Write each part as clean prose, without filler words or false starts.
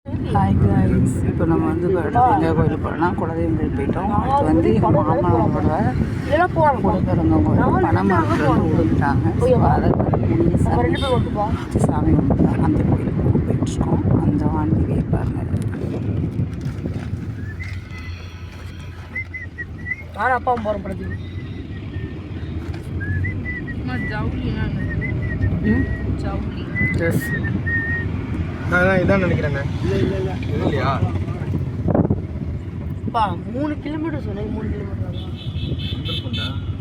Hi guys, இப்போ நம்ம வந்து எங்கள் கோயிலுக்கு போகிறோம்னா குலதெய்வம் கோயில் போயிட்டோம். அது வந்து எங்கள் மாமாவோட கூட பிறந்தவங்க வந்து பணம் மரத்துலேருந்து விழுந்துட்டாங்க. ஸோ அதை வச்சு சாமி கும்பிட்டு அந்த கோயிலுக்கு போயிட்டுருக்கோம். அந்த வாண்டிகை பாருங்கள். நானும் அப்பா போகிறோம் படத்துக்கு. ஜவுளி எஸ், நான் இதான் நினைக்கிறேங்க. இல்லையா? அப்பா 3 கிலோமீட்டர் சொன்னேன். 3 கிலோமீட்டர்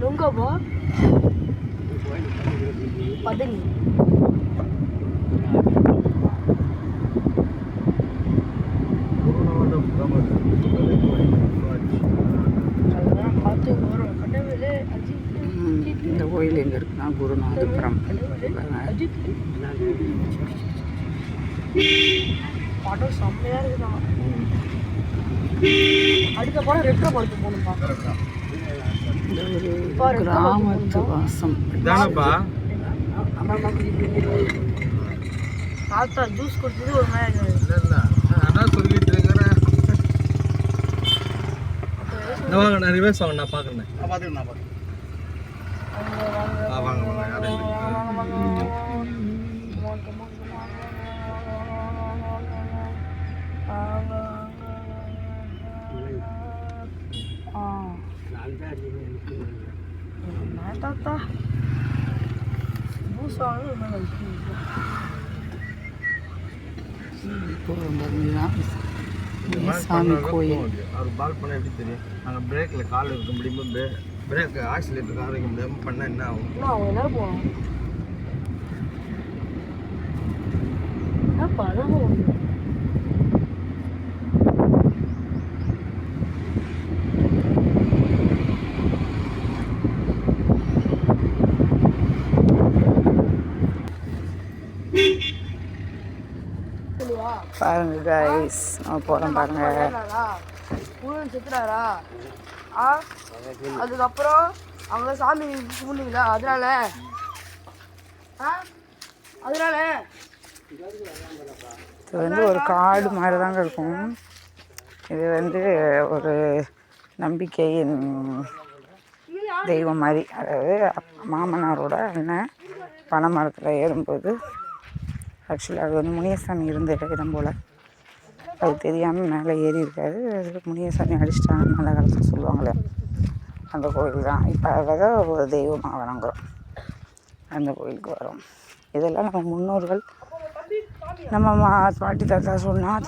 எங்கப்பா? பதனி. இந்த கோயில் எங்கே இருக்குன்னா குருநாதபுரம். பாட்டம் செம்மையாக இருக்குதான். அடுத்த படம் ரெட்ரோ படத்துக்கு போகணும்ப்பா. இந்த ஒரு கிராமத்து வாசம் தானப்பா. தாத்தா ஜூஸ் குடிச்சது ஒரு மாதிரி இல்லை அதான் சொல்லிட்டு இருக்கிறேன். வாங்க, நான் ரிவர்ஸ் வாங்க, நான் பார்க்குறேன். வாங்க தாத்தா ஜூஸ் வாங்க. சாமி கோயில். அவர் பால் பண்ண எப்படி தெரியும்? நாங்கள் பிரேக்கில் கால் இருக்க முடியுமோ, பிரேக் ஆக்சிலேட்டர் கால் வைக்க முடியாமல் பண்ணால் என்ன ஆகும்? அவங்க என்ன போகணும்? என்ன பழம் பாருங்க கைஸ், நம்ம போகிறோம் பாருங்க. செத்துறாரா? அதுக்கப்புறம் அவங்க சாமி கும்பிடுங்களா? அதனால இது வந்து ஒரு காடு மாதிரி தாங்க இருக்கும். இது வந்து ஒரு நம்பிக்கையின் தெய்வம் மாதிரி. அதாவது மாமனாரோட அண்ணன் பனை மரத்தில் ஏறும்போது, ஆக்சுவலாக அது வந்து முனியசாமி இருந்த இடம் போல், அது தெரியாமல் மேலே ஏறி இருக்காது. அது முனியசாமி அடிச்சிட்டாங்க நல்ல காலத்தில் சொல்லுவாங்களே, அந்த கோயில் தான். இப்போ அதை ஒரு தெய்வமாக வணங்குறோம். அந்த கோயிலுக்கு வரோம். இதெல்லாம் நம்ம முன்னோர்கள், நம்ம பாட்டி தாத்தா சொன்னால்